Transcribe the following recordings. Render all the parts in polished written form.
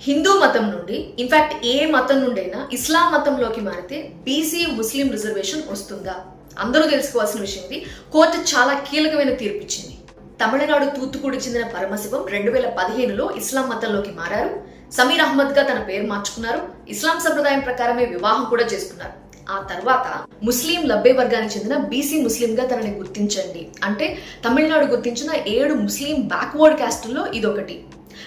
హిందూ మతం నుండి ఇన్ఫాక్ట్ ఏ మతం నుండైనా ఇస్లాం మతంలోకి మారితే బీసీ ముస్లిం రిజర్వేషన్ వస్తుందా? అందరూ తెలుసుకోవాల్సిన విషయం ఇది. కోర్టు చాలా కీలకమైన తీర్పు ఇచ్చింది. తమిళనాడు తూత్తుకుడికి చెందిన పరమశివం 2015లో ఇస్లాం మతంలోకి మారారు. సమీర్ అహ్మద్ గా తన పేరు మార్చుకున్నారు. ఇస్లాం సంప్రదాయం ప్రకారమే వివాహం కూడా చేసుకున్నారు. ఆ తర్వాత ముస్లిం లబ్బే వర్గానికి చెందిన బీసీ ముస్లిం గా తనని గుర్తించండి అంటే తమిళనాడు గుర్తించిన 7 ముస్లిం బ్యాక్వర్డ్ క్యాస్టుల్లో ఇదొకటి.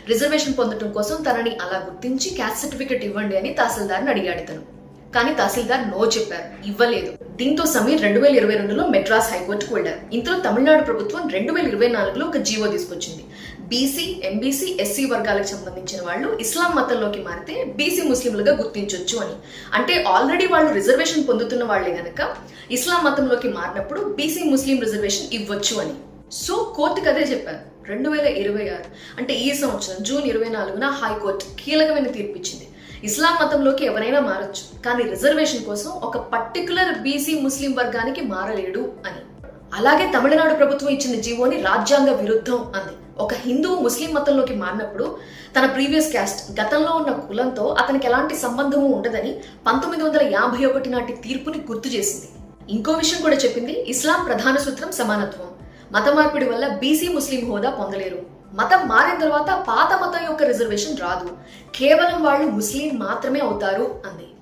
రిజర్వేషన్ పొందడం కోసం తనని అలా గుర్తించి క్యాస్ట్ సర్టిఫికెట్ ఇవ్వండి అని తహసీల్దార్ని అడిగాడు తను. కానీ తహసీల్దార్ నో చెప్పారు, ఇవ్వలేదు. దీంతో సమీర్ 2022లో మెడ్రాస్ హైకోర్టుకు వెళ్లారు. ఇంతలో తమిళనాడు ప్రభుత్వం 2024లో ఒక జీవో తీసుకొచ్చింది. బీసీ, ఎంబీసీ, ఎస్సీ వర్గాలకు సంబంధించిన వాళ్ళు ఇస్లాం మతంలోకి మారితే బీసీ ముస్లింలుగా గుర్తించొచ్చు అని. అంటే ఆల్రెడీ వాళ్ళు రిజర్వేషన్ పొందుతున్న వాళ్లే గనక ఇస్లాం మతంలోకి మారినప్పుడు బీసీ ముస్లిం రిజర్వేషన్ ఇవ్వచ్చు అని. సో కోర్టుకు అదే చెప్పారు. 2026 అంటే ఈ సంవత్సరం జూన్ 24న హైకోర్టు కీలకమైన తీర్పు ఇచ్చింది. ఇస్లాం మతంలోకి ఎవరైనా మారొచ్చు, కానీ రిజర్వేషన్ కోసం ఒక పర్టికులర్ బీసీ ముస్లిం వర్గానికి మారలేడు అని. అలాగే తమిళనాడు ప్రభుత్వం ఇచ్చిన జీవోని రాజ్యాంగ విరుద్ధం అంది. ఒక హిందువు ముస్లిం మతంలోకి మారినప్పుడు తన ప్రీవియస్ క్యాస్ట్, గతంలో ఉన్న కులంతో అతనికి ఎలాంటి సంబంధము ఉండదని 1951 నాటి తీర్పుని గుర్తు చేసింది. ఇంకో విషయం కూడా చెప్పింది. ఇస్లాం ప్రధాన సూత్రం సమానత్వం. మత మార్పిడి వల్ల బీసీ ముస్లిం హోదా పొందలేరు. మతం మారిన తర్వాత పాత మతం యొక్క రిజర్వేషన్ రాదు. కేవలం వాళ్ళు ముస్లిం మాత్రమే అవుతారు అంది.